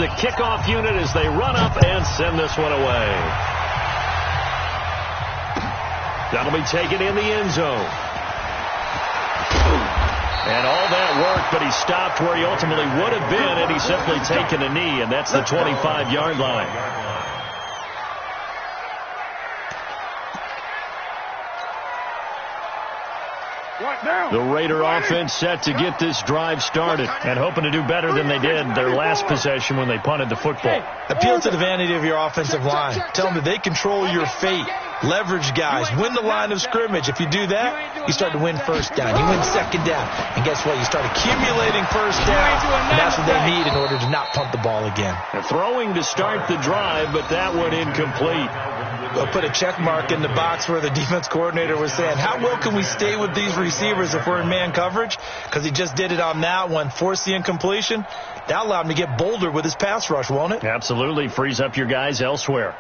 the kickoff unit as they run up and send this one away. That'll be taken in the end zone. And all that worked, but he stopped where he ultimately would have been, and he's simply taken a knee, and that's the 25-yard line. The Raider offense set to get this drive started and hoping to do better than they did their last possession when they punted the football. Appeal to the vanity of your offensive line. Tell them that they control your fate. Leverage guys. Win the line of scrimmage. If you do that, you start to win first down. You win second down. And guess what? You start accumulating first down. And that's what they need in order to not punt the ball again. They're throwing to start the drive, but that one incomplete. They'll put a check mark in the box where the defense coordinator was saying, how well can we stay with these receivers if we're in man coverage? Because he just did it on that one. Forced the incompletion. That allowed him to get bolder with his pass rush, won't it? Absolutely. Frees up your guys elsewhere.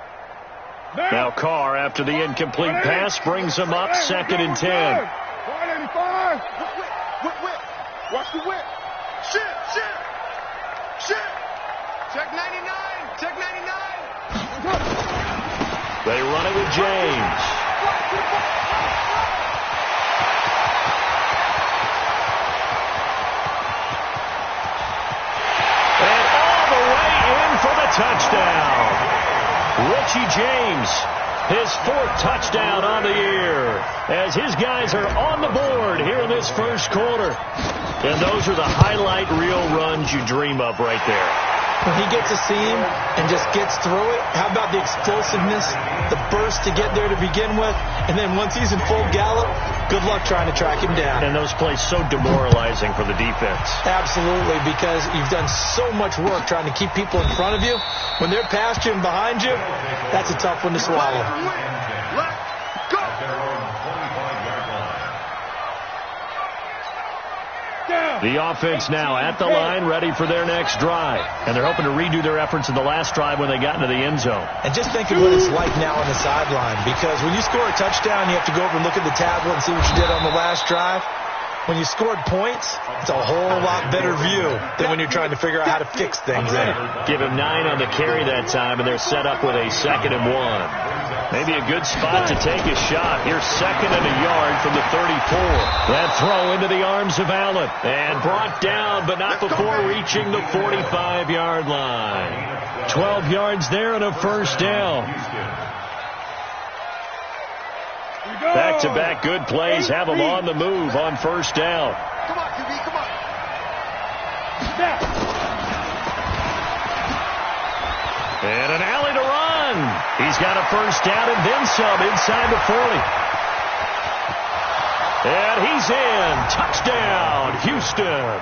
Now Carr, after the incomplete pass, brings him up 2nd and 10. 185. Watch the whip. Shit. Check 99. Check 99. They run it with James. And all the way in for the touchdown. Richie James, his 4th touchdown on the year, as his guys are on the board here in this first quarter. And those are the highlight reel runs you dream of right there. When he gets a seam and just gets through it, how about the explosiveness, the burst to get there to begin with, and then once he's in full gallop, good luck trying to track him down. And those plays so demoralizing for the defense. Absolutely, because you've done so much work trying to keep people in front of you. When they're past you and behind you, that's a tough one to swallow. The offense now at the line, ready for their next drive. And they're hoping to redo their efforts in the last drive when they got into the end zone. And just think of what it's like now on the sideline. Because when you score a touchdown, you have to go over and look at the tablet and see what you did on the last drive. When you scored points, it's a whole lot better view than when you're trying to figure out how to fix things there. Give him 9 on the carry that time, and they're set up with a 2nd and 1. Maybe a good spot to take a shot. Here's 2nd and a yard from the 34. That throw into the arms of Allen. And brought down, but not before reaching the 45-yard line. 12 yards there and a first down. Back-to-back good plays have them on the move on first down. Come on, QB, come on. And an alley to run. He's got a first down and then some inside the 40. And he's in. Touchdown, Houston.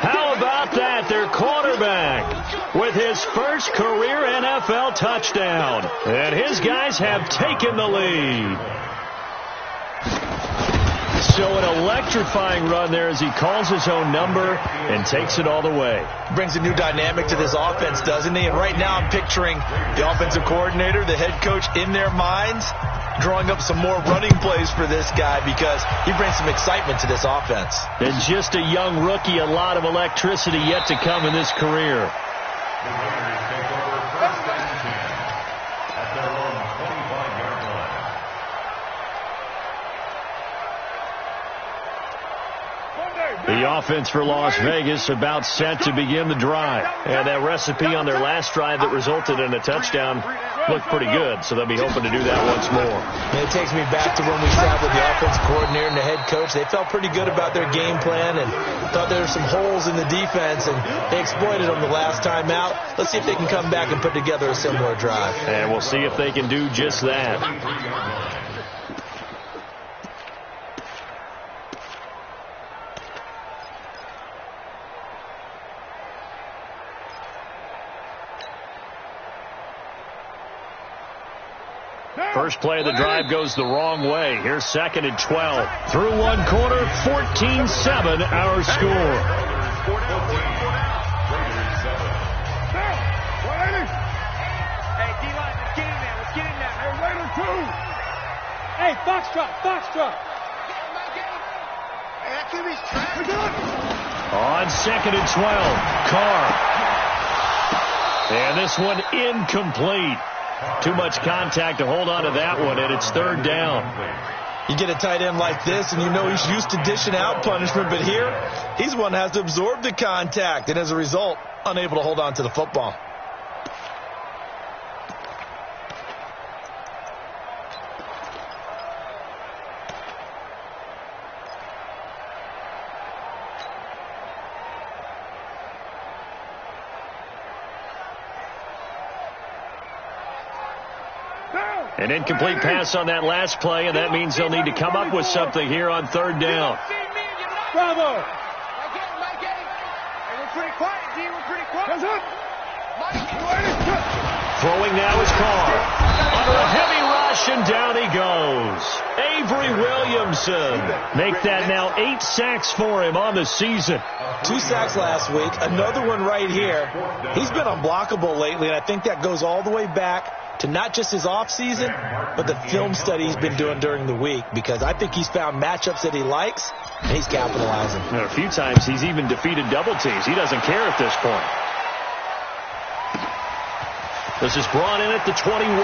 How about that? Their quarterback with his first career NFL touchdown. And his guys have taken the lead. So an electrifying run there as he calls his own number and takes it all the way. Brings a new dynamic to this offense, doesn't he? And right now I'm picturing the offensive coordinator, the head coach in their minds, drawing up some more running plays for this guy because he brings some excitement to this offense. And just a young rookie, a lot of electricity yet to come in this career. The offense for Las Vegas about set to begin the drive. And that recipe on their last drive that resulted in a touchdown looked pretty good, so they'll be hoping to do that once more. And it takes me back to when we sat with the offensive coordinator and the head coach. They felt pretty good about their game plan and thought there were some holes in the defense, and they exploited them the last time out. Let's see if they can come back and put together a similar drive. And we'll see if they can do just that. First play of the drive goes the wrong way. Here's 2nd and 12. Through one quarter, 14-7 our score. Hey, D-line, let's get in there. Let's get in there. Hey, Raider 2. Hey, Foxtrot. Hey, that QB's trash. On 2nd and 12, Carr. And this one incomplete. Too much contact to hold on to that one, and it's third down. You get a tight end like this, and you know he's used to dishing out punishment, but here, he's one that has to absorb the contact, and as a result, unable to hold on to the football. An incomplete pass on that last play, and that means they'll need to come up with something here on third down. Bravo. We're pretty quiet, D. We're pretty quiet. Throwing now is Carr. Under a heavy rush, and down he goes. Avery Williamson. Make that now 8 sacks for him on the season. 2 sacks last week, another one right here. He's been unblockable lately, and I think that goes all the way back to not just his offseason, but the film study he's been doing during the week, because I think he's found matchups that he likes, and he's capitalizing. A few times he's even defeated double teams. He doesn't care at this point. This is brought in at the 21.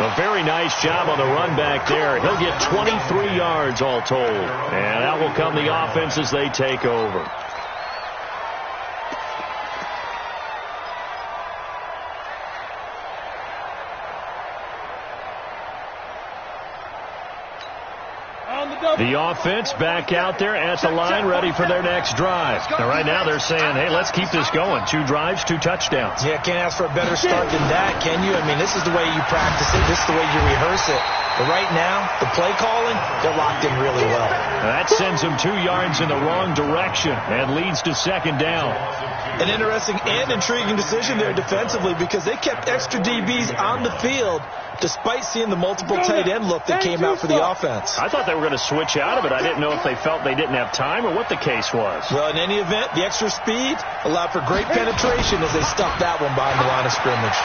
A very nice job on the run back there. He'll get 23 yards all told. And that will come the offense as they take over. The offense back out there at the line, ready for their next drive. Now, right now they're saying, hey, let's keep this going. 2 drives, 2 touchdowns. Yeah, can't ask for a better start than that, can you? I mean, this is the way you practice it. This is the way you rehearse it. But right now, the play calling, they're locked in really well. That sends them 2 yards in the wrong direction and leads to second down. An interesting and intriguing decision there defensively, because they kept extra DBs on the field despite seeing the multiple tight end look that came out for the offense. I thought they were going to switch out of it. I didn't know if they felt they didn't have time or what the case was. Well, in any event, the extra speed allowed for great penetration as they stuffed that one behind the line of scrimmage.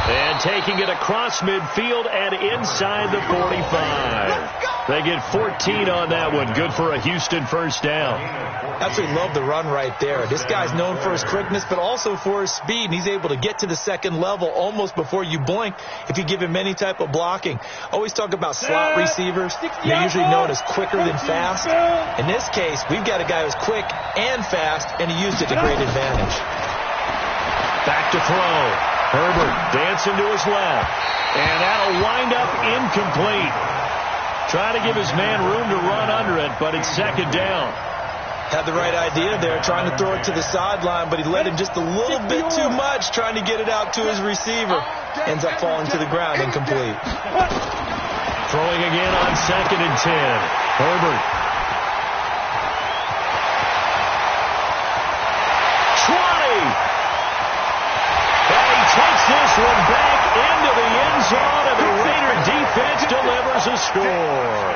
And taking it across midfield and inside the 45. They get 14 on that one. Good for a Houston first down. Absolutely love the run right there. This guy's known for his quickness, but also for his speed. And he's able to get to the second level almost before you blink if you give him any type of blocking. Always talk about slot receivers. They're usually known as quicker than fast. In this case, we've got a guy who's quick and fast, and he used it to great advantage. Back to throw. Herbert dancing to his left. And that'll wind up incomplete. Trying to give his man room to run under it, but it's second down. Had the right idea there, trying to throw it to the sideline, but he let him just a little bit too much, trying to get it out to his receiver. Ends up falling to the ground, incomplete. Throwing again on 2nd and 10. Herbert. Takes this one back into the end zone, and the Raider defense delivers a score.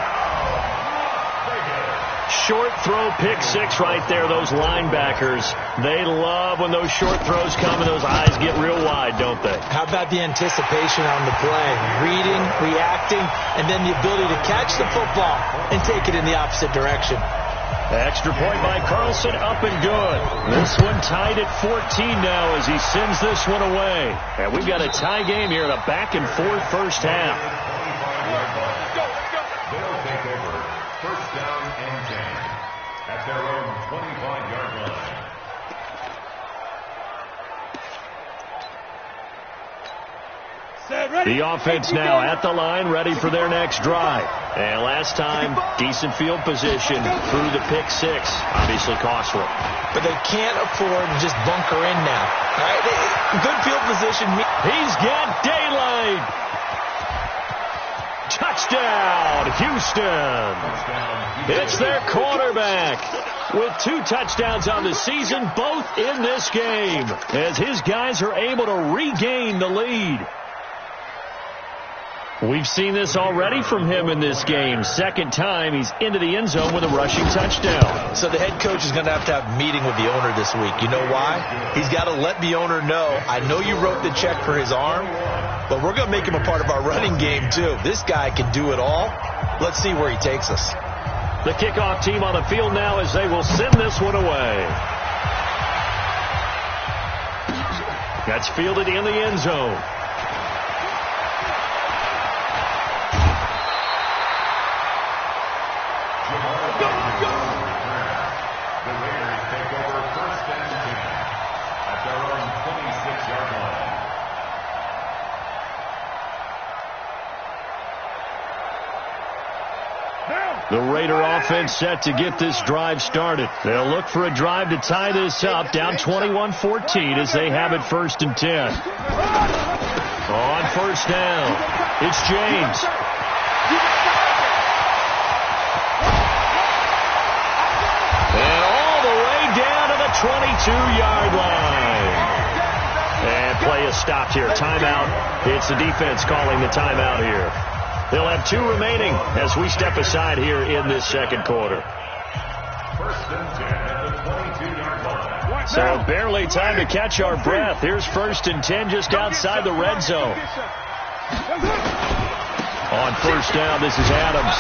Short throw, pick 6 right there. Those linebackers, they love when those short throws come and those eyes get real wide, don't they? How about the anticipation on the play? Reading, reacting, and then the ability to catch the football and take it in the opposite direction. Extra point by Carlson, up and good. This one tied at 14 now as he sends this one away. And we've got a tie game here in a back-and-forth first half. They'll take over. First down and 10 at their own 25-yard line. The offense now at the line, ready for their next drive. And last time, decent field position through the pick 6. Obviously costly. But they can't afford to just bunker in now. All right? Good field position. He's got daylight. Touchdown, Houston. It's their quarterback with 2 touchdowns on the season, both in this game, as his guys are able to regain the lead. We've seen this already from him in this game. Second time he's into the end zone with a rushing touchdown. So the head coach is going to have a meeting with the owner this week. You know why? He's got to let the owner know, I know you wrote the check for his arm, but we're going to make him a part of our running game too. This guy can do it all. Let's see where he takes us. The kickoff team on the field now as they will send this one away. That's fielded in the end zone. The Raiders take over first and 10 at their own 26-yard line. The Raider offense set to get this drive started. They'll look for a drive to tie this up, down 21-14 as they have it first and 10. On first down, it's James. And all the way down to the 22-yard line. And play is stopped here. Timeout. It's the defense calling the timeout here. They'll have 2 remaining as we step aside here in this second quarter. First and 10 at the 22-yard line. So barely time to catch our breath. Here's first and 10 just outside the red zone. On first down, this is Adams.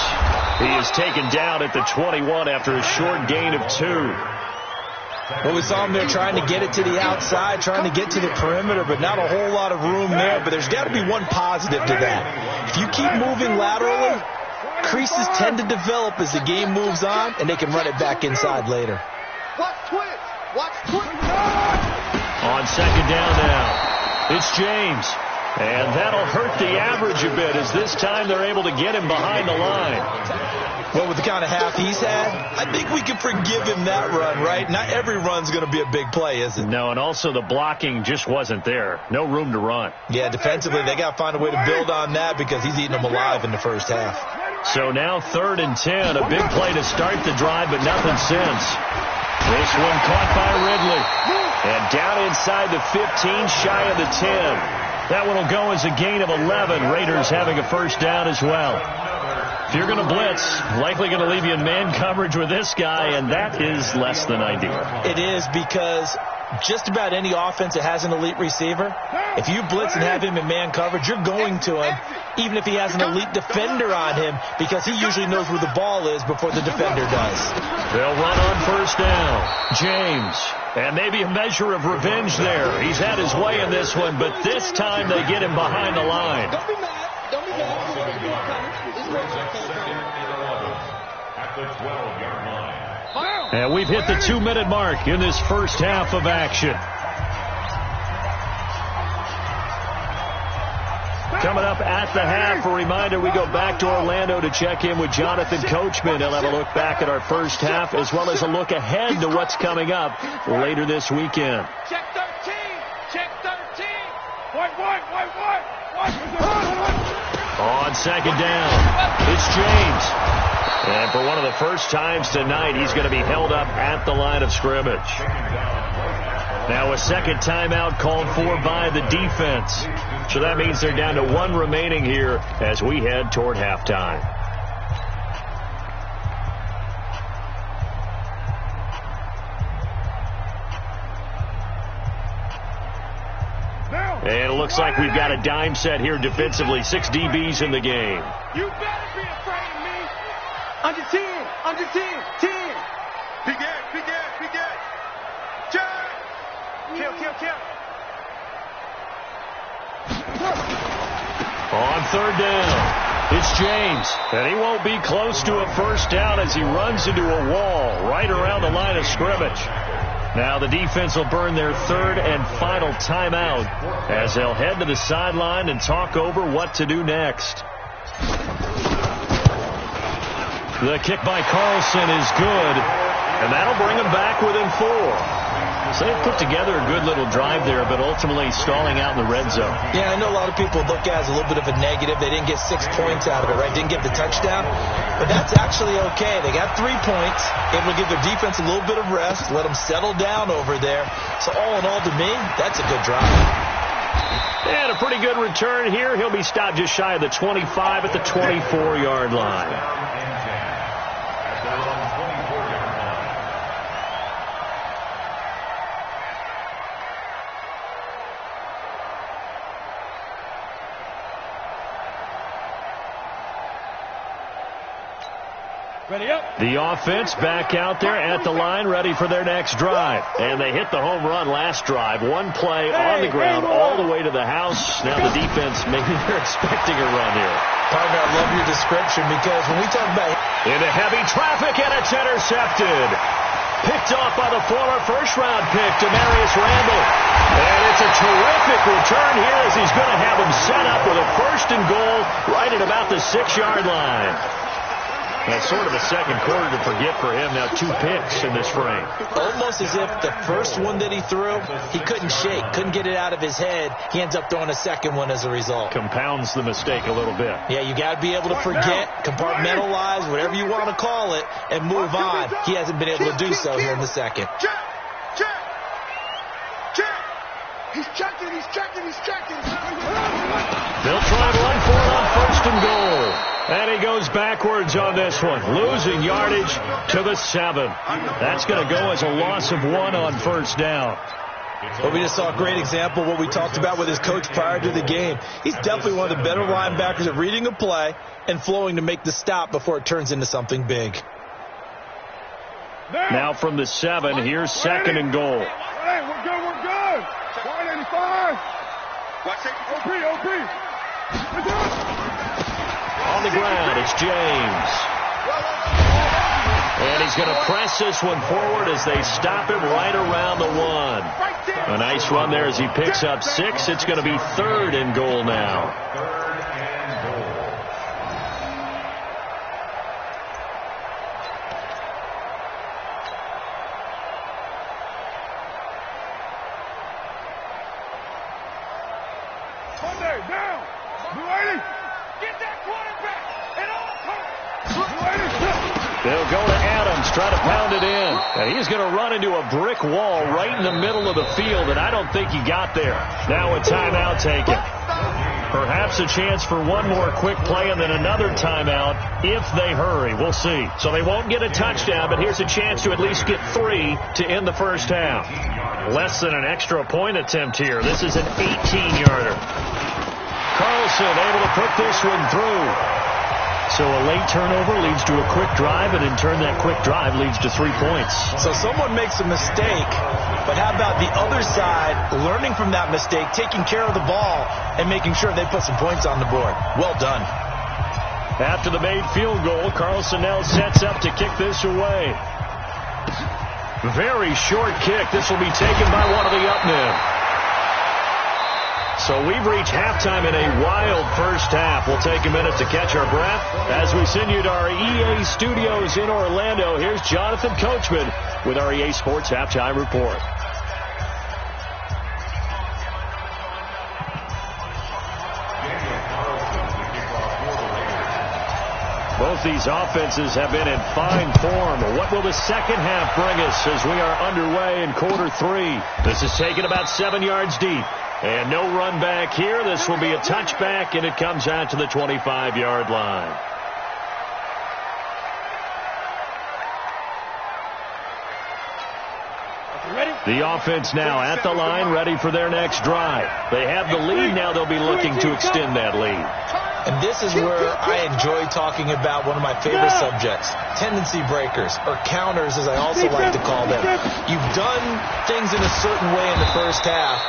He is taken down at the 21 after a short gain of 2. Well, we saw him there trying to get it to the outside, trying to get to the perimeter, but not a whole lot of room there. But there's got to be one positive to that. If you keep moving laterally, creases tend to develop as the game moves on, and they can run it back inside later. Watch twitch. Watch twitch. On second down now, it's James. And that'll hurt the average a bit as this time they're able to get him behind the line. Well, with the kind of half he's had, I think we can forgive him that run, right? Not every run's going to be a big play, is it? No, and also the blocking just wasn't there. No room to run. Yeah, defensively, they got to find a way to build on that because he's eating them alive in the first half. So now 3rd and 10, a big play to start the drive, but nothing since. This one caught by Ridley. And down inside the 15, shy of the 10. That one will go as a gain of 11. Raiders having a first down as well. If you're going to blitz, likely going to leave you in man coverage with this guy, and that is less than ideal. It is because just about any offense that has an elite receiver, if you blitz and have him in man coverage, you're going to him, even if he has an elite defender on him, because he usually knows where the ball is before the defender does. They'll run on first down. James. And maybe a measure of revenge there. He's had his way in this one, but this time they get him behind the line. Don't be mad. Don't be mad. At the 12-yard line. And we've hit the 2-minute mark in this first half of action. Coming up at the half, a reminder, we go back to Orlando to check in with Jonathan Coachman. He'll have a look back at our first half as well as a look ahead to what's coming up later this weekend. Check 13. Check 13. White. On second down, it's James. And for one of the first times tonight, he's going to be held up at the line of scrimmage. Now a second timeout called for by the defense. So that means they're down to 1 remaining here as we head toward halftime. And it looks like we've got a dime set here defensively. 6 DBs in the game. You better be afraid of me. Under 10. Under 10. 10. Big Ed. Kill. On third down, it's James. And he won't be close to a first down as he runs into a wall right around the line of scrimmage. Now the defense will burn their 3rd and final timeout as they'll head to the sideline and talk over what to do next. The kick by Carlson is good, and that'll bring them back within 4. So they've put together a good little drive there, but ultimately stalling out in the red zone. Yeah, I know a lot of people look at it as a little bit of a negative. They didn't get 6 points out of it, right? Didn't get the touchdown. But that's actually okay. They got 3 points, able to give their defense a little bit of rest, let them settle down over there. So all in all, to me, that's a good drive. And a pretty good return here. He'll be stopped just shy of the 25 at the 24-yard line. Ready up. The offense back out there at the line, ready for their next drive. And they hit the home run last drive. One play on the ground all the way to the house. Now the defense, maybe they're expecting a run here. Partner, I love your description because when we talk about... Into heavy traffic, and it's intercepted. Picked off by the former first-round pick, Demarius Randall. And it's a terrific return here as he's going to have him set up with a first and goal right at about the 6-yard line. That's sort of a second quarter to forget for him. Now 2 picks in this frame. Almost as if the first one that he threw, he couldn't shake, couldn't get it out of his head. He ends up throwing a second one as a result. Compounds the mistake a little bit. Yeah, you got to be able to forget, compartmentalize, whatever you want to call it, and move on. He hasn't been able to do so here in the second. Check. He's checking. They'll try and run for it on first and goal. And he goes backwards on this one, losing yardage to the 7. That's going to go as a loss of 1 on first down. But we just saw a great example of what we talked about with his coach prior to the game. He's definitely one of the better linebackers at reading a play and flowing to make the stop before it turns into something big. Now from the 7, here's second and goal. Hey, we're good. 185. OP. On the ground, it's James. And he's going to press this one forward as they stop him right around the 1. A nice run there as he picks up 6. It's going to be third and goal now. They'll go to Adams, try to pound it in. And he's going to run into a brick wall right in the middle of the field, and I don't think he got there. Now a timeout taken. Perhaps a chance for one more quick play and then another timeout if they hurry. We'll see. So they won't get a touchdown, but here's a chance to at least get 3 to end the first half. Less than an extra point attempt here. This is an 18-yarder. Carlson able to put this one through. So a late turnover leads to a quick drive, and in turn that quick drive leads to 3 points. So someone makes a mistake, but how about the other side learning from that mistake, taking care of the ball, and making sure they put some points on the board? Well done. After the made field goal, Carlson now sets up to kick this away. Very short kick. This will be taken by one of the up men. So we've reached halftime in a wild first half. We'll take a minute to catch our breath as we send you to our EA studios in Orlando. Here's Jonathan Coachman with our EA Sports Halftime Report. Both these offenses have been in fine form. What will the second half bring us as we are underway in quarter 3? This is taken about 7 yards deep. And no run back here. This will be a touchback, and it comes out to the 25-yard line. The offense now at the line, ready for their next drive. They have the lead. Now they'll be looking to extend that lead. And this is where I enjoy talking about one of my favorite subjects, tendency breakers, or counters as I also like to call them. You've done things in a certain way in the first half,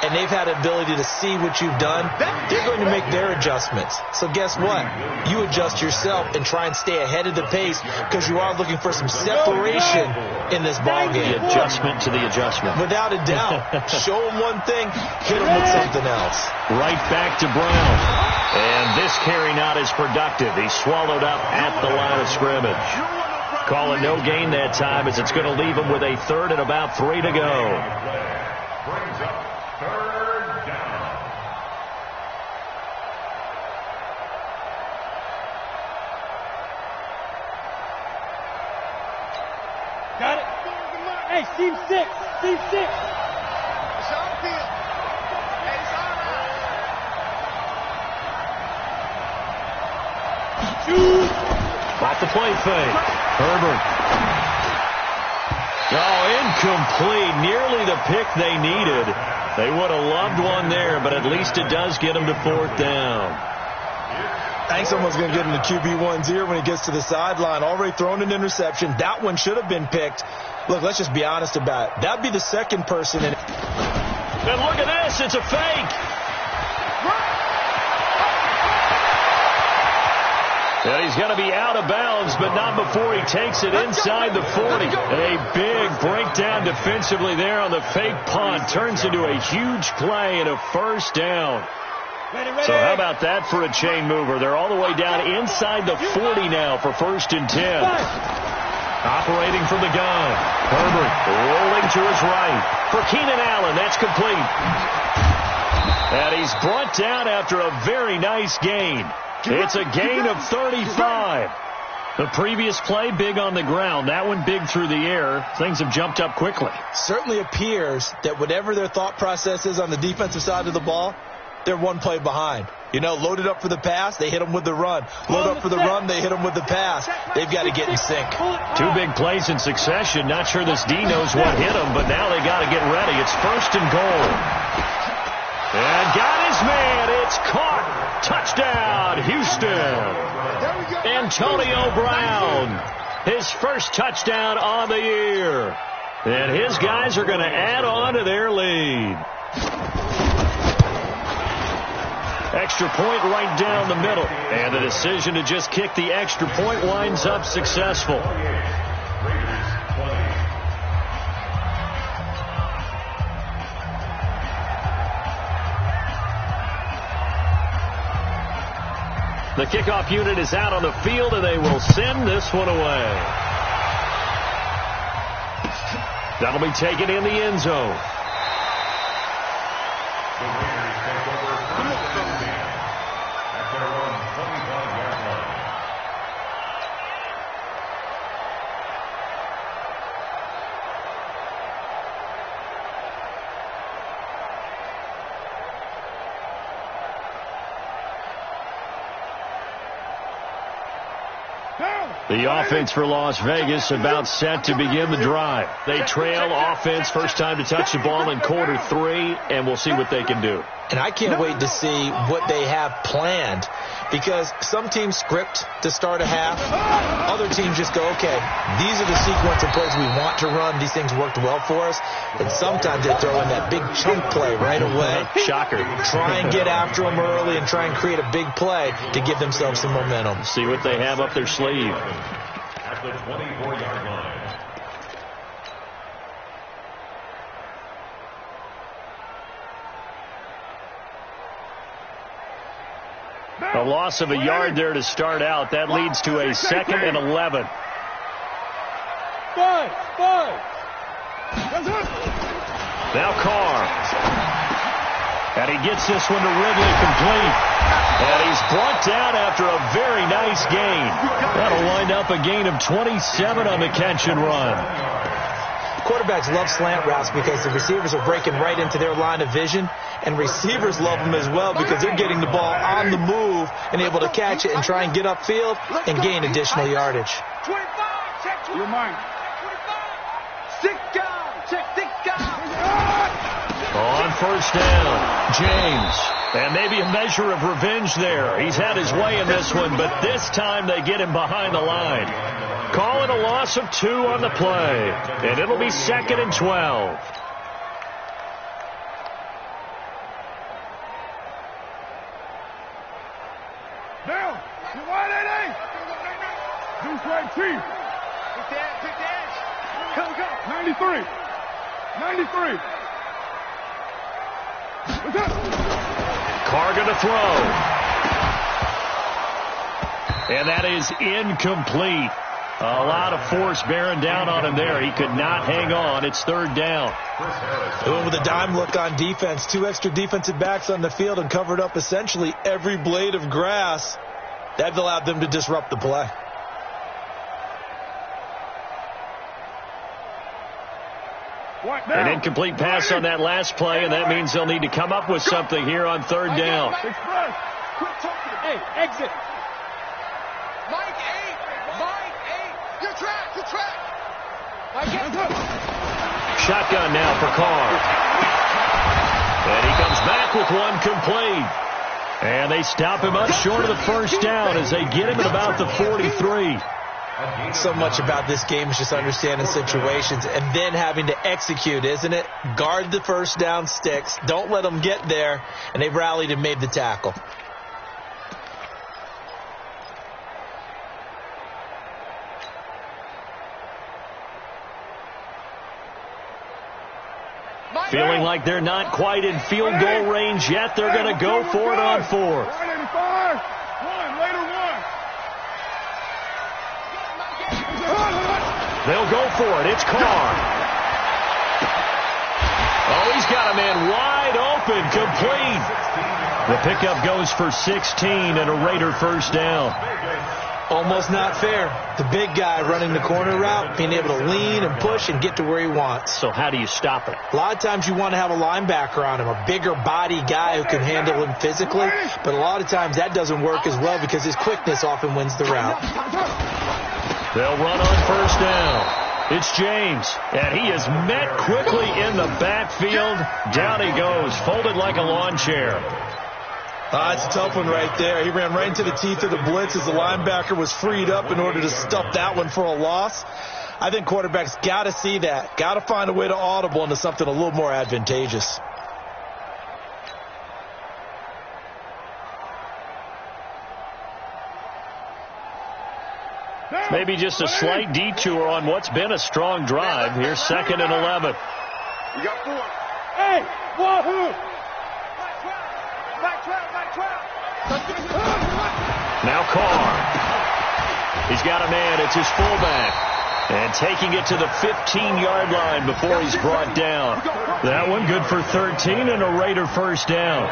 and they've had the ability to see what you've done. They're going to make their adjustments. So guess what? You adjust yourself and try and stay ahead of the pace because you are looking for some separation in this ballgame. The adjustment to the adjustment. Without a doubt. Show them one thing, hit them with something else. Right back to Brown. And this carry not as productive. He's swallowed up at the line of scrimmage. Call it no gain that time as it's going to leave him with a third and about 3 to go. Brings up third down. Got it. Hey, Steve 6. Steve 6. It's on field. It's on out. Off the play fake. Herbert. Oh, incomplete. Nearly the pick they needed. They would have loved one there, but at least it does get them to 4th down. I think someone's going to get in the QB1's ear when he gets to the sideline. Already thrown an interception. That one should have been picked. Look, let's just be honest about it. That'd be the second person in it. And look at this. It's a fake. And he's going to be out of bounds, but not before he takes it inside the 40. A big breakdown defensively there on the fake punt. Turns into a huge play and a first down. So how about that for a chain mover? They're all the way down inside the 40 now for 1st and 10. Operating from the gun. Herbert rolling to his right. For Keenan Allen, that's complete. And he's brought down after a very nice gain. It's a gain of 35. The previous play, big on the ground. That one big through the air. Things have jumped up quickly. Certainly appears that whatever their thought process is on the defensive side of the ball, they're one play behind. You know, loaded up for the pass, they hit them with the run. Load up for the run, they hit them with the pass. They've got to get in sync. 2 big plays in succession. Not sure this D knows what hit him, but now they got to get ready. It's 1st and goal. And got his man. It's caught. Touchdown, Houston. Antonio Brown, his first touchdown on the year. And his guys are going to add on to their lead. Extra point right down the middle. And the decision to just kick the extra point winds up successful. The kickoff unit is out on the field, and they will send this one away. That'll be taken in the end zone. The Raiders take over 1st and 10 at their own 25-yard line. The offense for Las Vegas about set to begin the drive. They trail offense, first time to touch the ball in quarter 3, and we'll see what they can do. And I can't wait to see what they have planned, because some teams script to start a half. Other teams just go, okay, these are the sequence of plays we want to run. These things worked well for us. And sometimes they throw in that big chunk play right away. Shocker. Try and get after them early and try and create a big play to give themselves some momentum. See what they have up their sleeve. At the 24-yard line. A loss of a yard there to start out. That leads to a 2nd and 11. Now Carr. And he gets this one to Ridley complete. And he's brought down after a very nice gain. That'll wind up a gain of 27 on the catch and run. Quarterbacks love slant routes because the receivers are breaking right into their line of vision, and receivers love them as well because they're getting the ball on the move and able to catch it and try and get upfield and gain additional yardage. 25, check 25. Your mind. 25. 6 guys. Check 6 guys. On first down, James. And maybe a measure of revenge there. He's had his way in this one, but this time they get him behind the line. Call it a loss of 2 on the play. And it'll be 2nd and 12. Down. You wide at 8. Deuce right, Chief. Pick the edge. Go. 93. 93. Carr going to throw. And that is incomplete. A lot of force bearing down on him there. He could not hang on. It's 3rd down. With a dime look on defense, 2 extra defensive backs on the field and covered up essentially every blade of grass. That allowed them to disrupt the play. An incomplete pass on that last play, and that means they'll need to come up with something here on 3rd down. Hey, exit. Mike 8. Mike 8. Your track. Mike 8. Shotgun now for Carr. And he comes back with one complete. And they stop him up short of the first down as they get him at about the 43. So much about this game is just understanding situations and then having to execute, isn't it? Guard the first down sticks. Don't let them get there. And they've rallied and made the tackle. Feeling like they're not quite in field goal range yet. They're going to go for it on fourth. 185. Later one. They'll go for it. It's Carr. Oh, he's got a man wide open, complete. The pickup goes for 16 and a Raider first down. Almost not fair. The big guy running the corner route, being able to lean and push and get to where he wants. So how do you stop it? A lot of times you want to have a linebacker on him, a bigger body guy who can handle him physically. But a lot of times that doesn't work as well because his quickness often wins the route. They'll run on first down. It's James, and he is met quickly in the backfield. Down he goes, folded like a lawn chair. It's a tough one right there. He ran right into the teeth of the blitz as the linebacker was freed up in order to stuff that one for a loss. I think quarterbacks got to see that. Got to find a way to audible into something a little more advantageous. Maybe just a slight detour on what's been a strong drive. Here's 2nd and 11. You got 4. Hey, wahoo! Now Carr. He's got a man. It's his fullback. And taking it to the 15-yard line before he's brought down. That one good for 13 and a Raider first down.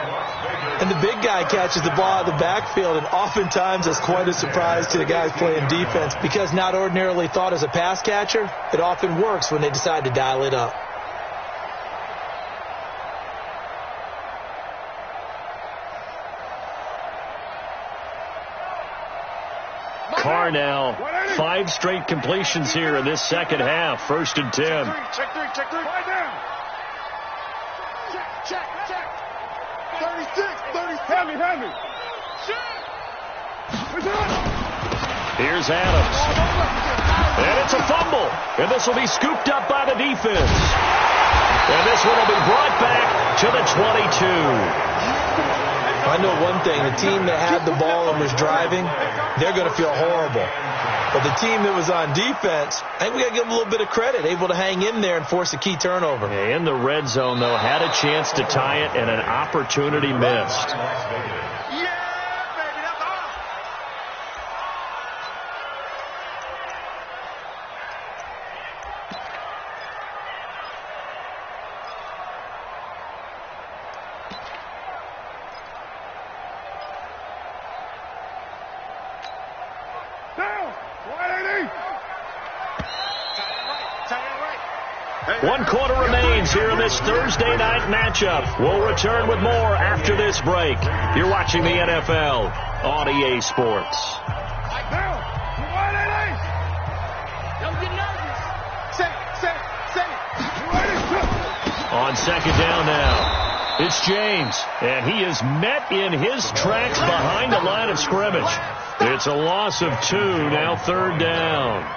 And the big guy catches the ball out of the backfield, and oftentimes that's quite a surprise to the guys playing defense because not ordinarily thought as a pass catcher, it often works when they decide to dial it up. Carr now, 5 straight completions here in this second half. 1st and 10. Check 3. Right down. Check. 36, 30. Hand me. Here's Adams. And it's a fumble. And this will be scooped up by the defense. And this one will be brought back to the 22. I know one thing, the team that had the ball and was driving, they're going to feel horrible. But the team that was on defense, I think we got to give them a little bit of credit, able to hang in there and force a key turnover. In the red zone, though, had a chance to tie it and an opportunity missed. One quarter remains here in this Thursday night matchup. We'll return with more after this break. You're watching the NFL on EA Sports. On 2nd down now, it's James, and he is met in his tracks behind the line of scrimmage. It's a loss of 2, now 3rd down.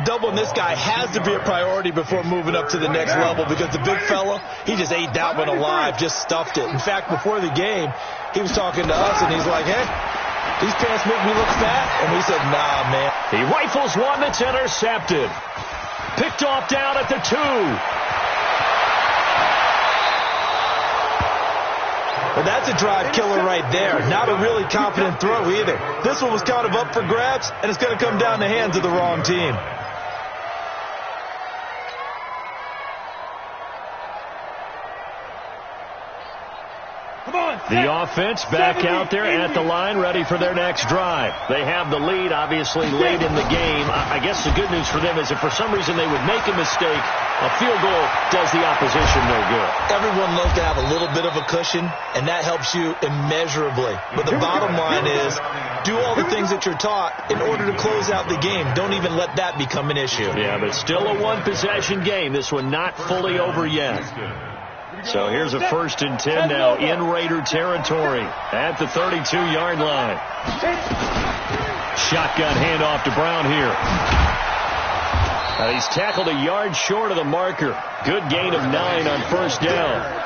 Doubling this guy has to be a priority before moving up to the next level because the big fella, he just ate that one alive, just stuffed it. In fact, before the game, he was talking to us, and he's like, hey, these pants make me look fat. And we said, nah, man. He rifles one that's intercepted. Picked off down at the 2. Well, that's a drive killer right there. Not a really confident throw either. This one was kind of up for grabs, and it's going to come down the hands of the wrong team. The offense back out there at the line, ready for their next drive. They have the lead, obviously, late in the game. I guess the good news for them is if for some reason they would make a mistake, a field goal does the opposition no good. Everyone loves to have a little bit of a cushion, and that helps you immeasurably. But the bottom line is, do all the things that you're taught in order to close out the game. Don't even let that become an issue. Yeah, but still a one-possession game. This one not fully over yet. So here's a 1st and 10 now in Raider territory at the 32-yard line. Shotgun handoff to Brown here. He's tackled a yard short of the marker. Good gain of 9 on 1st down.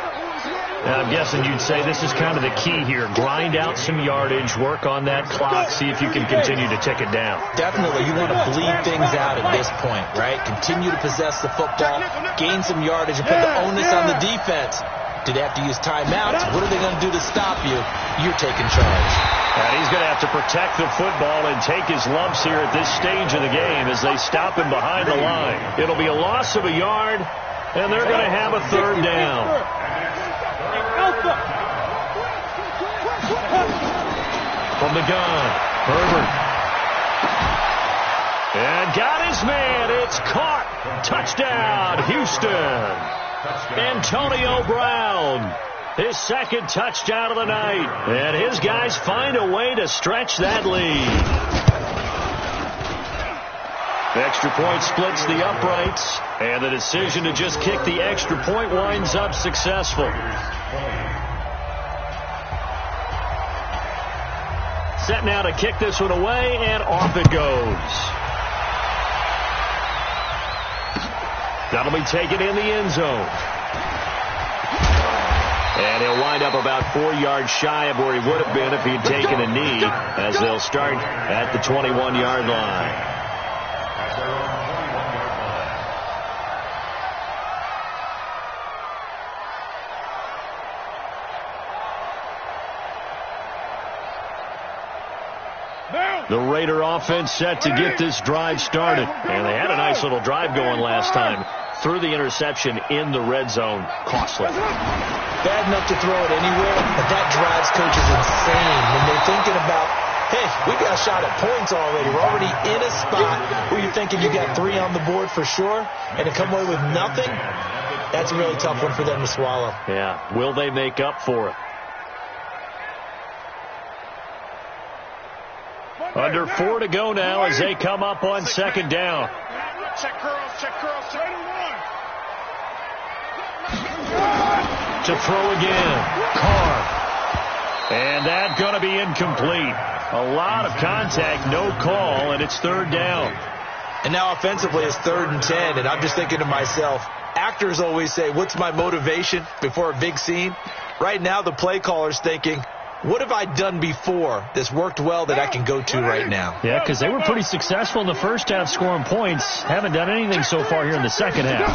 I'm guessing you'd say this is kind of the key here. Grind out some yardage, work on that clock, see if you can continue to tick it down. Definitely. You want to bleed things out at this point, right? Continue to possess the football, gain some yardage, and put the onus on the defense. Did they have to use timeouts? What are they going to do to stop you? You're taking charge. And he's going to have to protect the football and take his lumps here at this stage of the game as they stop him behind the line. It'll be a loss of a yard, and they're going to have a 3rd down. From the gun, Herbert. And got his man. It's caught. Touchdown, Houston. Antonio Brown. His 2nd touchdown of the night. And his guys find a way to stretch that lead. The extra point splits the uprights. And the decision to just kick the extra point winds up successful. Set now to kick this one away, and off it goes. That'll be taken in the end zone. And he'll wind up about 4 yards shy of where he would have been if he'd taken a knee, as they'll start at the 21-yard line. The Raider offense set to get this drive started. And they had a nice little drive going last time. Threw the interception in the red zone. Costly. Bad enough to throw it anywhere, but that drives coaches insane when they're thinking about, hey, we got a shot at points already. We're already in a spot where you're thinking you got 3 on the board for sure, and to come away with nothing, that's a really tough one for them to swallow. Yeah. Will they make up for it? Under 4 to go now as they come up on 2nd down. Check curls, check curls, check To throw again. Carr. And that's going to be incomplete. A lot of contact, no call, and it's 3rd down. And now offensively it's 3rd and 10, and I'm just thinking to myself, actors always say, what's my motivation before a big scene? Right now the play caller's thinking, what have I done before that's worked well that I can go to right now? Yeah, because they were pretty successful in the first half scoring points. Haven't done anything so far here in the second half.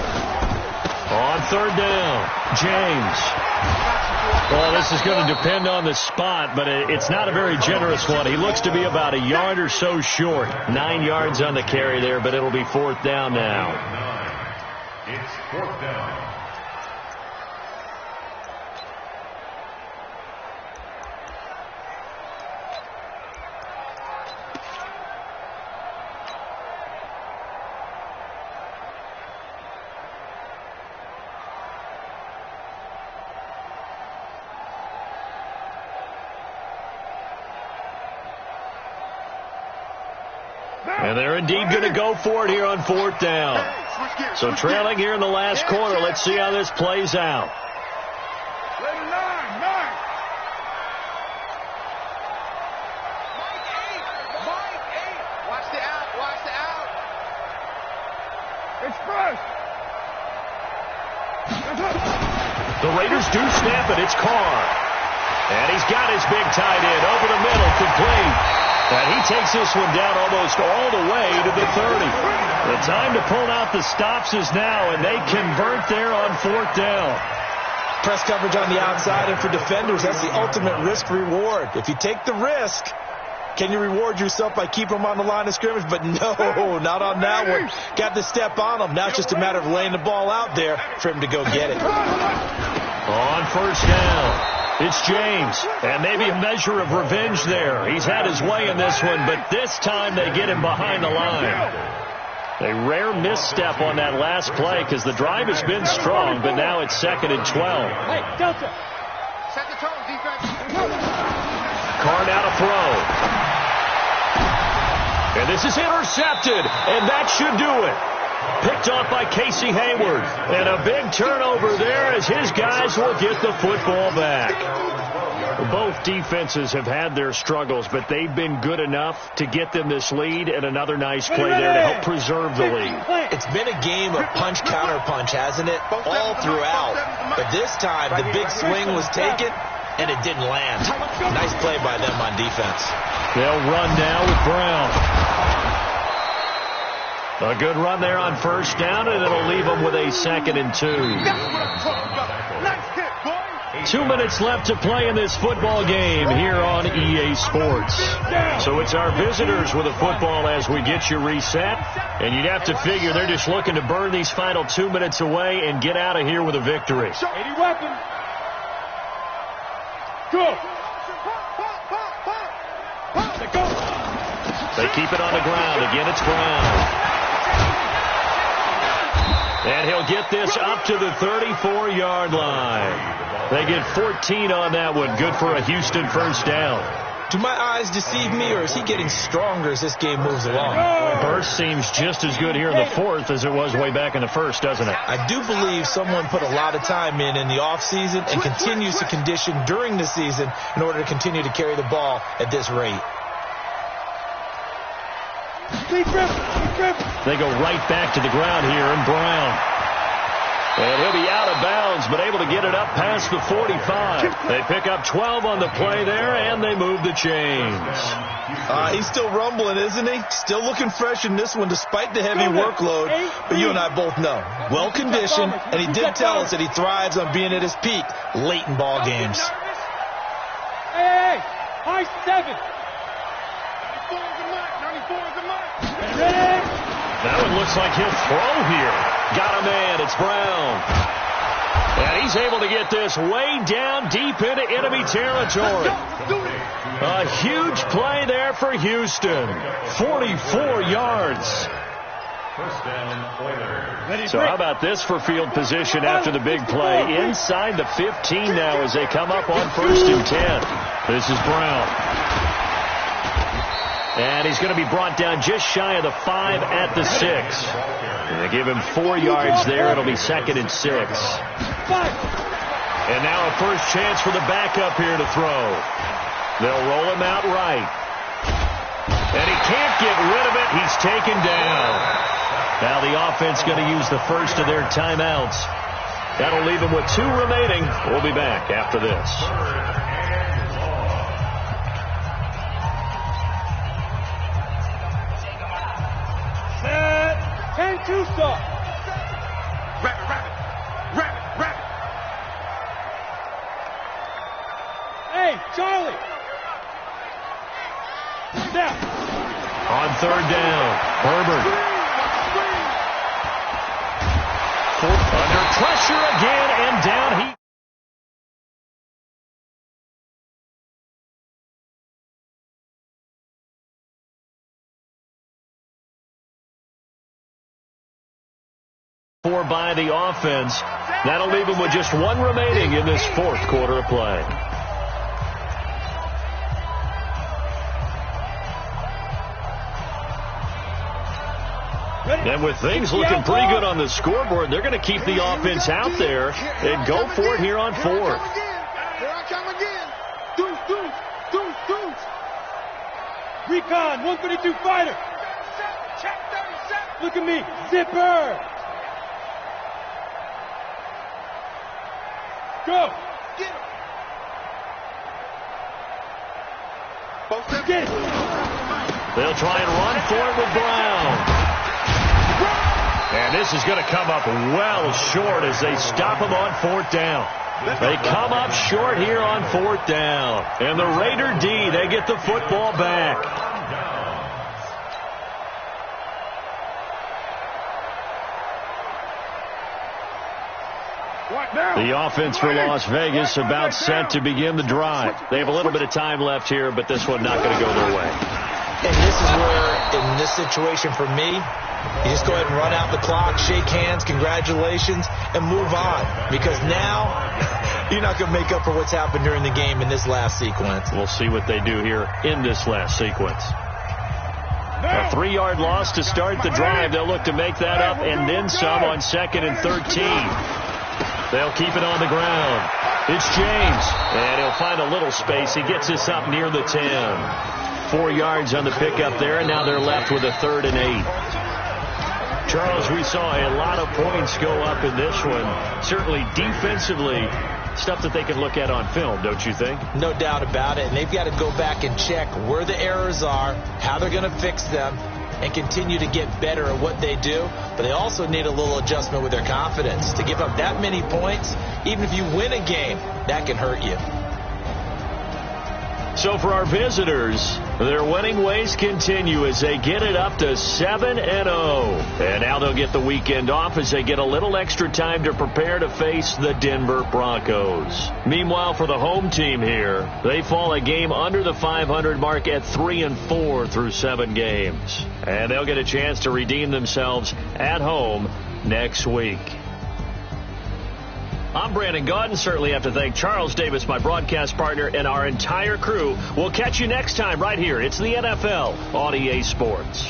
On 3rd down, James. Well, this is going to depend on the spot, but it's not a very generous one. He looks to be about a yard or so short. 9 yards on the carry there, but it'll be 4th down now. It's 4th down. And they're indeed going to go for it here on 4th down. So trailing here in the last quarter. Let's see how this plays out. Watch the out, watch the out. Express. The Raiders do snap it. It's Carr. And he's got his big tight end over the middle, complete. And he takes this one down almost all the way to the 30. The time to pull out the stops is now, and they convert there on 4th down. Press coverage on the outside, and for defenders, that's the ultimate risk-reward. If you take the risk, can you reward yourself by keeping them on the line of scrimmage? But no, not on that one. Got to step on them. Now it's just a matter of laying the ball out there for him to go get it. On 1st down. It's James, and maybe a measure of revenge there. He's had his way in this one, but this time they get him behind the line. A rare misstep on that last play because the drive has been strong, but now it's 2nd and 12. Hey, Delta. Set the tone, defense. Carr now to throw. And this is intercepted, and that should do it. Picked off by Casey Hayward. And a big turnover there as his guys will get the football back. Both defenses have had their struggles, but they've been good enough to get them this lead, and another nice play there to help preserve the lead. It's been a game of punch-counter-punch, hasn't it? All throughout. But this time, the big swing was taken, and it didn't land. Nice play by them on defense. They'll run now with Brown. A good run there on first down, and it'll leave them with a 2nd and 2. 2 minutes left to play in this football game here on EA Sports. So it's our visitors with the football as we get you reset. And you'd have to figure they're just looking to burn these final 2 minutes away and get out of here with a victory. 80 weapons. Go. They keep it on the ground. Again, it's Brown. And he'll get this up to the 34-yard line. They get 14 on that one. Good for a Houston first down. Do my eyes deceive me, or is he getting stronger as this game moves along? Burst seems just as good here in the 4th as it was way back in the 1st, doesn't it? I do believe someone put a lot of time in the offseason and continues to condition during the season in order to continue to carry the ball at this rate. They go right back to the ground here, and Brown. And he'll be out of bounds, but able to get it up past the 45. They pick up 12 on the play there, and they move the chains. He's still rumbling, isn't he? Still looking fresh in this one despite the heavy workload. But you and I both know, well-conditioned, and he did tell us that he thrives on being at his peak late in ball games. Hey, high 7. That one looks like he'll throw here. Got a man. It's Brown. And he's able to get this way down deep into enemy territory. A huge play there for Houston. 44 yards. So how about this for field position after the big play? Inside the 15 now as they come up on 1st and 10. This is Brown. And he's going to be brought down just shy of the 5 at the 6. And they give him 4 yards there. It'll be 2nd and 6. And now a first chance for the backup here to throw. They'll roll him out right. And he can't get rid of it. He's taken down. Now the offense going to use the first of their timeouts. That'll leave them with 2 remaining. We'll be back after this. 10-2 stop. Rapid. Hey, Charlie. Now. On 3rd down, Herbert. Under pressure again, and down he... by the offense. That'll leave them with just 1 remaining in this 4th quarter of play. And with things looking pretty good on the scoreboard, they're going to keep the offense out there and go for it here on 4th. Here I come again. Deuce. Recon, 152 fighter. Check 37. Look at me, zipper. Go! Get him! Get it! They'll try and run for it with Brown. And this is going to come up well short as they stop him on 4th down. They come up short here on 4th down. And the Raider D, they get the football back. The offense for Las Vegas about set to begin the drive. They have a little bit of time left here, but this one not going to go their way. And this is where, in this situation for me, you just go ahead and run out the clock, shake hands, congratulations, and move on. Because now, you're not going to make up for what's happened during the game in this last sequence. We'll see what they do here in this last sequence. A 3-yard loss to start the drive. They'll look to make that up and then some on 2nd and 13. They'll keep it on the ground. It's James, and he'll find a little space. He gets us up near the 10. 4 yards on the pickup there, and now they're left with a 3rd and 8. Charles, we saw a lot of points go up in this one. Certainly defensively, stuff that they can look at on film, don't you think? No doubt about it. And they've got to go back and check where the errors are, how they're going to fix them, and continue to get better at what they do. But they also need a little adjustment with their confidence. To give up that many points, even if you win a game, that can hurt you. So for our visitors, their winning ways continue as they get it up to 7-0. And now they'll get the weekend off as they get a little extra time to prepare to face the Denver Broncos. Meanwhile, for the home team here, they fall a game under the 500 mark at 3-4 through 7 games. And they'll get a chance to redeem themselves at home next week. I'm Brandon Gaudin. Certainly have to thank Charles Davis, my broadcast partner, and our entire crew. We'll catch you next time right here. It's the NFL on EA Sports.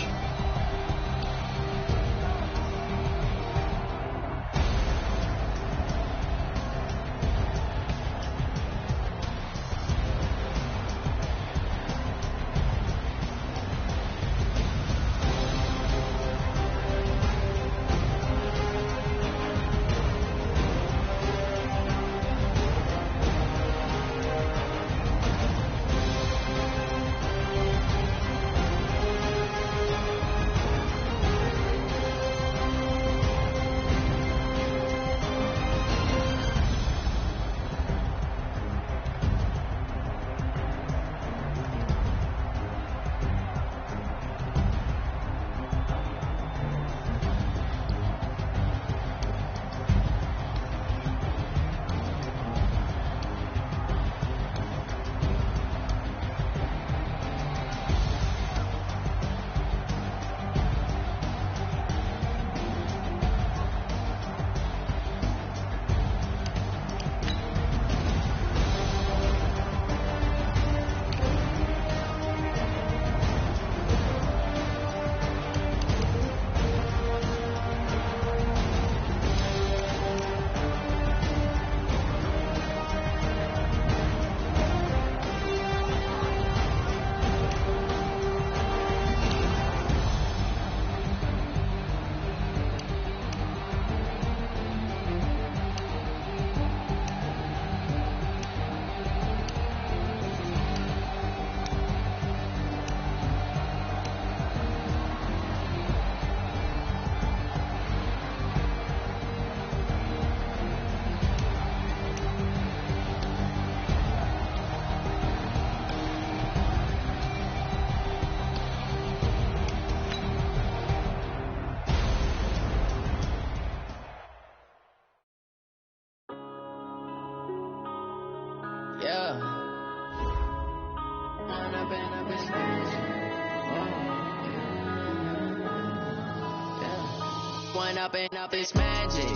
Up it's magic.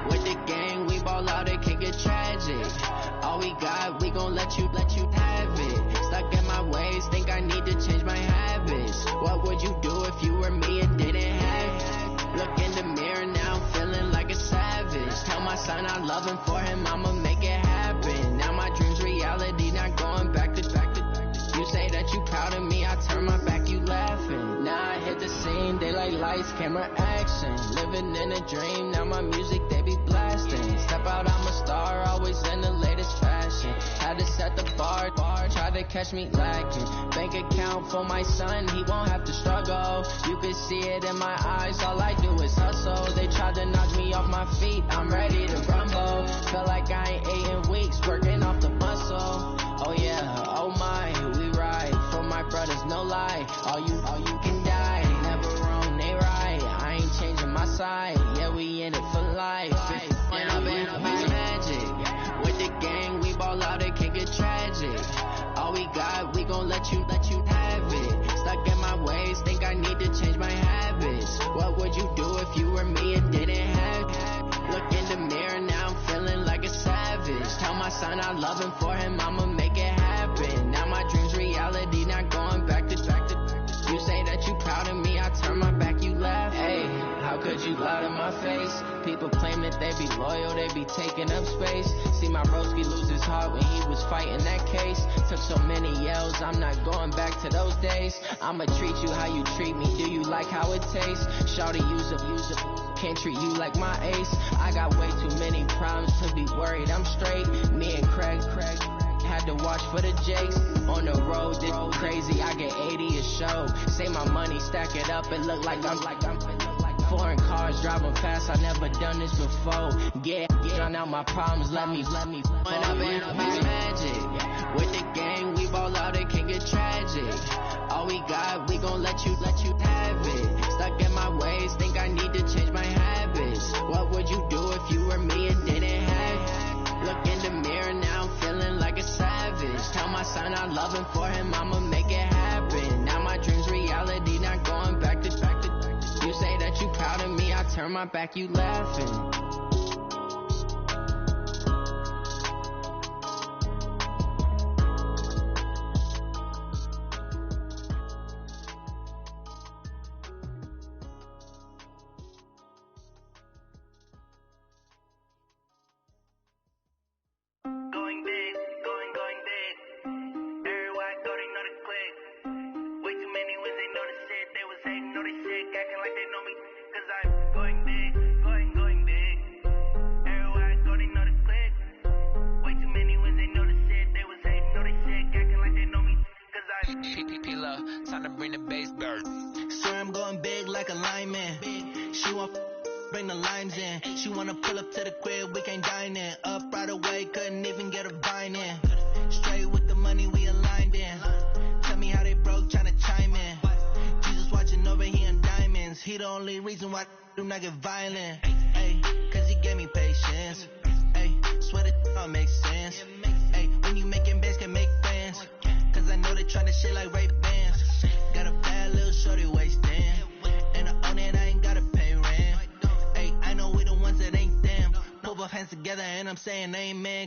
With the gang, we ball out, it can get tragic. All we got, we gon' let you have it. Stuck in my ways, think I need to change my habits. What would you do if you were me and didn't have it? Look in the mirror now, I'm feeling like a savage. Tell my son I love him, for him I'ma make it happen. Now my dream's reality, not going back to. You say that you proud of me, I turn my back, you laughing. Now I hit the scene, daylight lights, camera action. Living in a dream, now my music they be blasting. Step out, I'm a star, always in the latest fashion. Had to set the bar, try to catch me lacking. Bank account for my son, he won't have to struggle. You can see it in my eyes, all I do is hustle. They tried to knock me off my feet, I'm ready to rumble. Feel like I ain't ate in weeks, working off the muscle. Oh yeah, oh my, we ride for my brothers, no lie. All you can die, never wrong, they right. I ain't changing my side, yeah, we in it for life. When I've been up, it's magic. With the gang, we ball out, it can get tragic. All we got, we gon' let you have it. Stuck in my ways, think I need to change my habits. What would you do if you were me and didn't have it? Look in the mirror now, I'm feeling like a savage. Tell my son I love him, for him I'ma make it happen. Now my dream's reality, not going back to. You say that you proud face. People claim that they be loyal, they be taking up space. See my broski lose his heart when he was fighting that case. Took so many yells, I'm not going back to those days. I'ma treat you how you treat me, do you like how it tastes? Shawty use up, can't treat you like my ace. I got way too many problems to be worried, I'm straight. Me and Craig had to watch for the Jakes. On the road, this crazy, I get 80 a show. Say my money, stack it up, it look like I'm foreign cars, driving fast, I never done this before. Get on out my problems, let me When I've been magic. With the gang, we ball out, it can get tragic. All we got, we gon' let you have it. Stuck in my ways, think I need to change my habits. What would you do if you were me and didn't have it? Look in the mirror now, I'm feeling like a savage. Tell my son I love him, for him I'ma make it happen. Now my dream's reality, not going back to. You say that you proud of me, I turn my back, you laughing.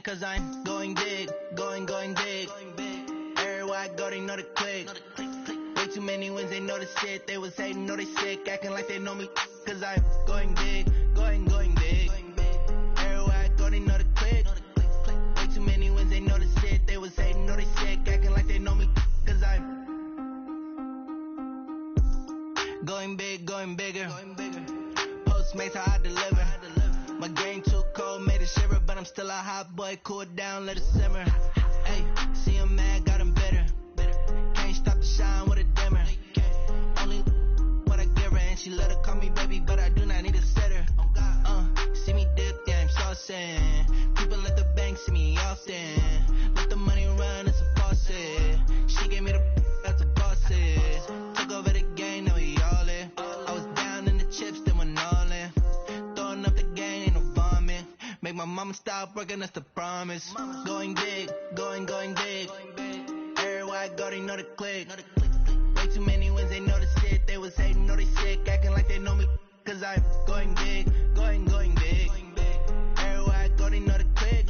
Cause I'm going big, going big. Everywhere I go, they know the click. Way too many wins, they know the shit. They was hating, know they sick, acting like they know me. Cause I'm going big, going big. Everywhere I go, they know the click. Way too many wins, they know the shit. They was hating, know they sick, acting like they know me. Cause I'm going big, going bigger. Postmates, how I deliver. My game too cold, made it shiver, but I'm still a hot boy. Cool it down, let it simmer. Hey, see him mad, got him bitter. Can't stop the shine with a dimmer. Only what I give her, and she let her call me baby, but I do not need a sitter. See me dip, yeah, I'm saucing. People at the bank see me often. Let the money run, it's a faucet. She gave me the that's a bosses. Took over the game, now we all in. I was down in the chips, then went all in. Throwing up the game, ain't no vomit. Make my mama stop working, that's the promise. Going big, going big. Everywhere I go, they know the click. Way too many wins, they know the shit. They was hating, know they sick, acting like they know me. Cause I'm going big, going big. Everywhere I go, they know the click.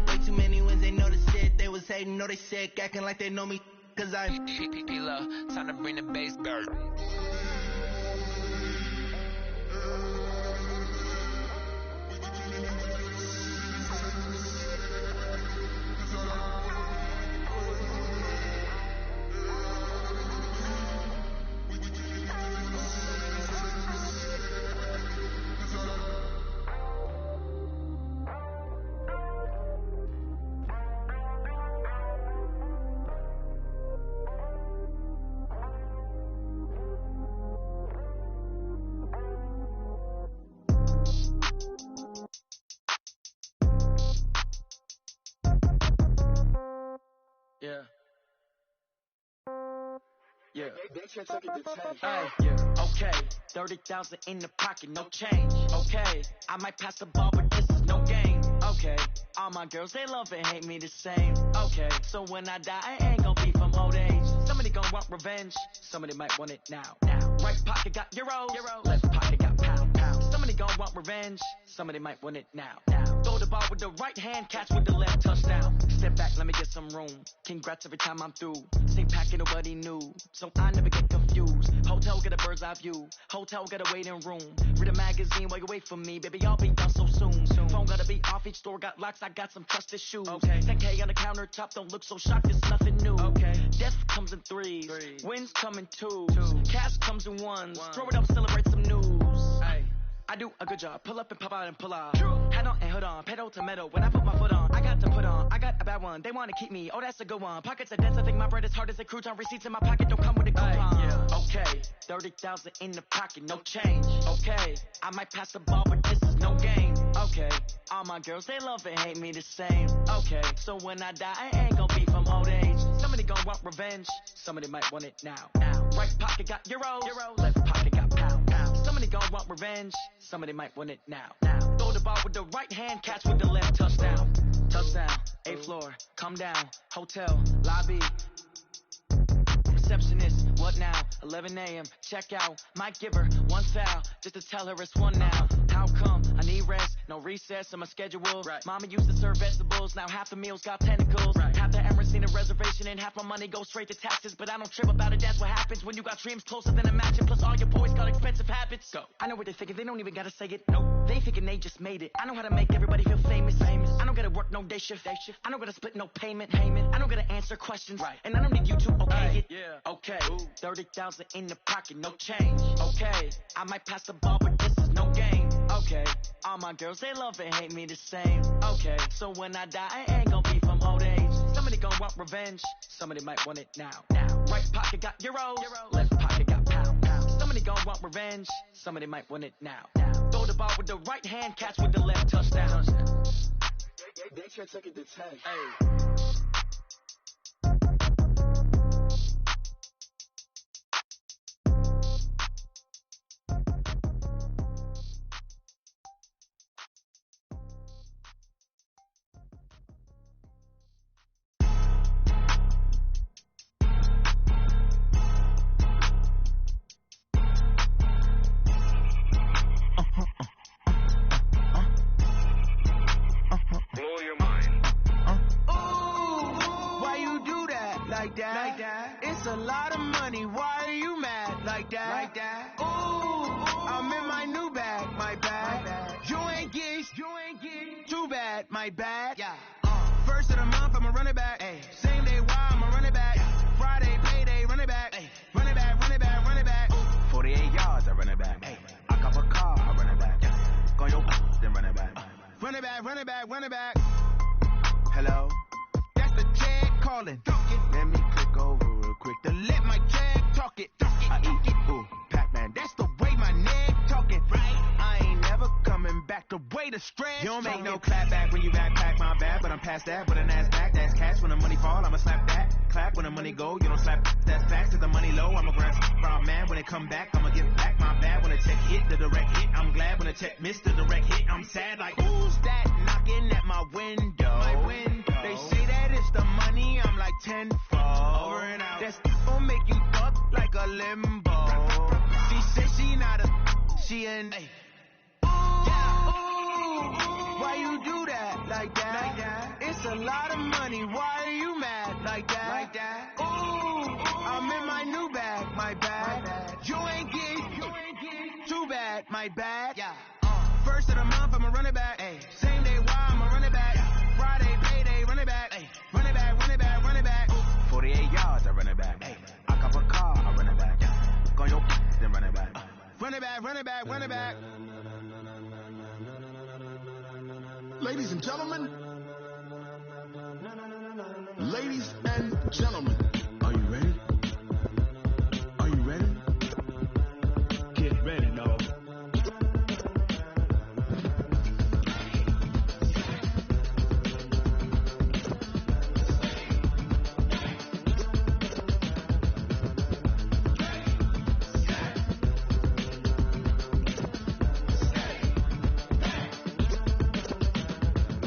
Way too many wins, they know the shit. They was hating, know they sick, acting like they know me. Cause I'm time to bring the bass back. Yeah. Okay, 30,000 in the pocket, no change. Okay, I might pass the ball, but this is no game. Okay, all my girls, they love and hate me the same. Okay, so when I die, I ain't gon' be from old age. Somebody gon' want revenge, somebody might want it now. Right pocket got euro, left pocket got pound. Somebody gon' want revenge, somebody might want it now. Throw the ball with the right hand, catch with the left, touchdown. Step back, let me get some room. Congrats every time I'm through. Stay packing, nobody knew, so I never get confused. Hotel, get a bird's eye view. Hotel, get a waiting room. Read a magazine while you wait for me, baby, I'll be done so soon. Phone gotta be off, each store got locks, I got some trusted shoes. Okay. 10K on the countertop, don't look so shocked, it's nothing new. Okay. Death comes in threes, wins come in twos. Cash comes in ones, throw it up, celebrate some news. Ay. I do a good job, pull up and pop out and pull off. Head on and hood on, pedal to metal. When I put my foot on, I got to put on. I got a bad one, they want to keep me. Oh, that's a good one. Pockets are dense, I think my bread is hard as a crouton. Receipts in my pocket don't come with a coupon. Yeah. Okay, 30,000 in the pocket, no change. Okay, I might pass the ball, but this is no game. Okay, all my girls, they love and hate me the same. Okay, so when I die, I ain't gonna be from old age. Somebody gonna want revenge, somebody might want it now. Right pocket got euros, left pocket got pound. Somebody gonna want revenge, somebody might want it now. Throw the ball with the right hand, catch with the left, touchdown. Touchdown, 8th floor, come down, hotel, lobby. Receptionist, what now? 11 a.m., check out. Might give her one foul, just to tell her it's one now. How come? I need rest, no recess in my schedule. Right. Mama used to serve vegetables, now half the meals got tentacles. Right. Half the Emirates need a reservation and half my money goes straight to taxes. But I don't trip about it, that's what happens when you got dreams closer than a mansion. Plus all your boys got expensive habits. Go. I know what they're thinking, they don't even gotta say it. Nope. They thinking they just made it. I know how to make everybody feel famous. I don't gotta work no day shift. I don't gotta split no payment. I don't gotta answer questions. Right. And I don't need you to okay it. Yeah. Okay, 30,000 in the pocket, no change. Okay, I might pass the ball, but this is no game. Okay, all my girls, they love and hate me the same. Okay, so when I die, I ain't gonna be from old age. Somebody gonna want revenge, somebody might want it now. Right pocket got euros, left pocket got pound. Somebody gonna want revenge, somebody might want it now. Throw the ball with the right hand, catch with the left, touchdown. They can't take it to 10. Hey. It's a lot of money, why are you mad like that? Ooh, I'm in my new bag, my bad. You ain't geek, too bad, my bad. Yeah. First of the month, I'ma run it back. Ay. Same day, why I'ma run it back. Friday, payday, run it back. Ay. Run it back, run it back, run it back. 48 yards, I run it back. Ay. I cop a car, I run it back. Go your then run it back. Run it back, run it back, run it back. Hello? That's the check calling. Let me click over real quick to let my check talk it. I eat it, ooh, Pac-Man. That's the way my neck talking. Right? I ain't never coming back the way the stretch. You don't make no clap back when you backpack, my bad. But I'm past that with an ass back. That's cash when the money fall. I'ma slap that. Clap when the money go. You don't slap that's fast. Cause the money low. I'ma grab from man when it come back. I'ma get back my bad when the check hit the direct hit. I'm glad when the check missed the direct hit. I'm sad like who's that knocking at my window? My window. They say that it's the money. I'm like 10 over and out. That's gon' make you fuck like a limbo. She said she not a she an why you do that like that? It's a lot of money. Why are you mad like that? Ooh, I'm in my new bag, my bad. You ain't geek, too bad, my bad. Yeah. First of the month, I'ma run it back. Ay. Same day, why I'ma run it back. Friday, payday, run it back. Ay. Run it back, run it back, run it back. 48 yards, I run it back. Ay. I cop a car, I run it back. Go your then run it back. Run it back, run it back, run it back. Ladies and gentlemen, are you ready? Are you ready? Get ready, dog.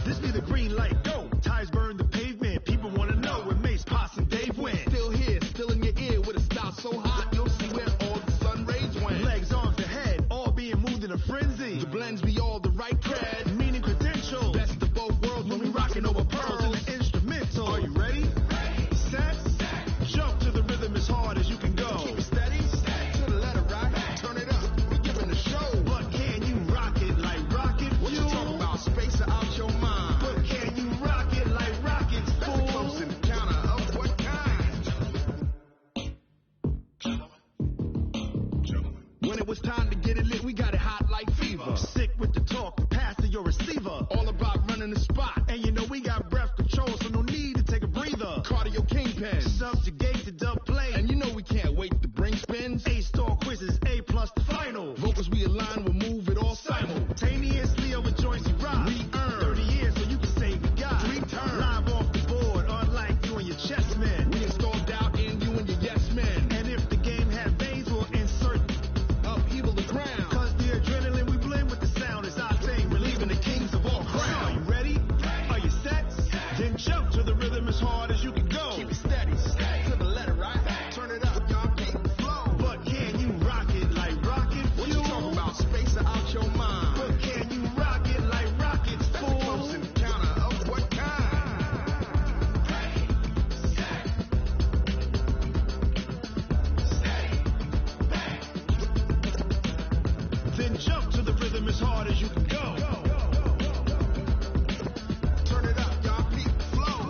This be the green light, go. Tires burn the pavement. People wanna know where Mace, Poss, and Dave went. time to get it lit, we got it hot like fever. Sick with the talk, the pass to your receiver. All about running the spot. And you know we got breath control, so no need to take a breather. Cardio kingpin, subjugate the dub play. And you know we can't wait to bring spins. A-star quizzes, A+ the final. Vocals we align, we'll move it all simultaneously over joints you rock. We earn 30 years so you can say we got 3 turns. Live off the board, unlike you and your chess men. We installed doubt in you and your yes men. And if the game had veins, we'll insert upheaval the ground. Cause the adrenaline we blend with the sound is our thing. Relieving the kings of all crowns. Are you ready? Are you set? Then jump to the rhythm as hard as you can go. Keep it steady. To the letter, right? Turn it up, y'all keep the flow. But can you rock it like rocket fuel? What you talking about? Space out your mind. But can you rock it like rockets, fool? That's a close encounter of what kind? Then jump to the rhythm as hard as you can go. Turn it up, y'all keep the flow.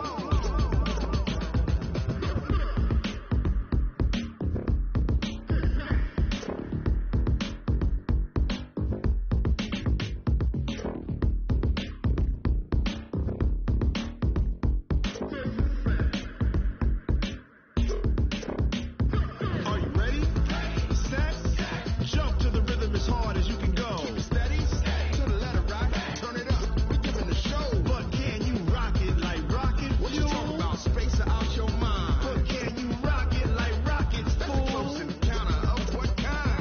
Are you ready? Set? Jump to the rhythm as hard as you can go. Keep it steady. To the letter, right? Turn it up. We giving the show. But can you rock it like rocket fuel? What you talking about? Space out your mind. But can you rock it like rockets, fool? That's a close encounter of what kind?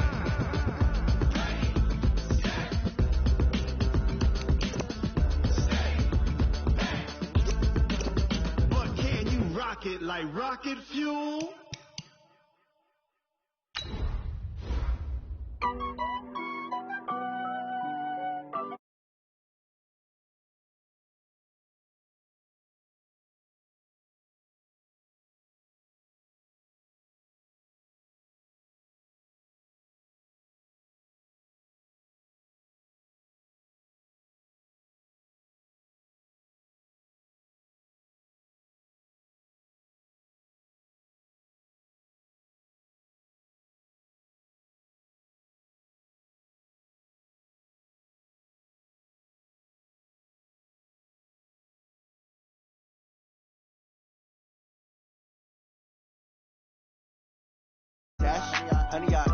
But can you rock it like rocket fuel? Honey, I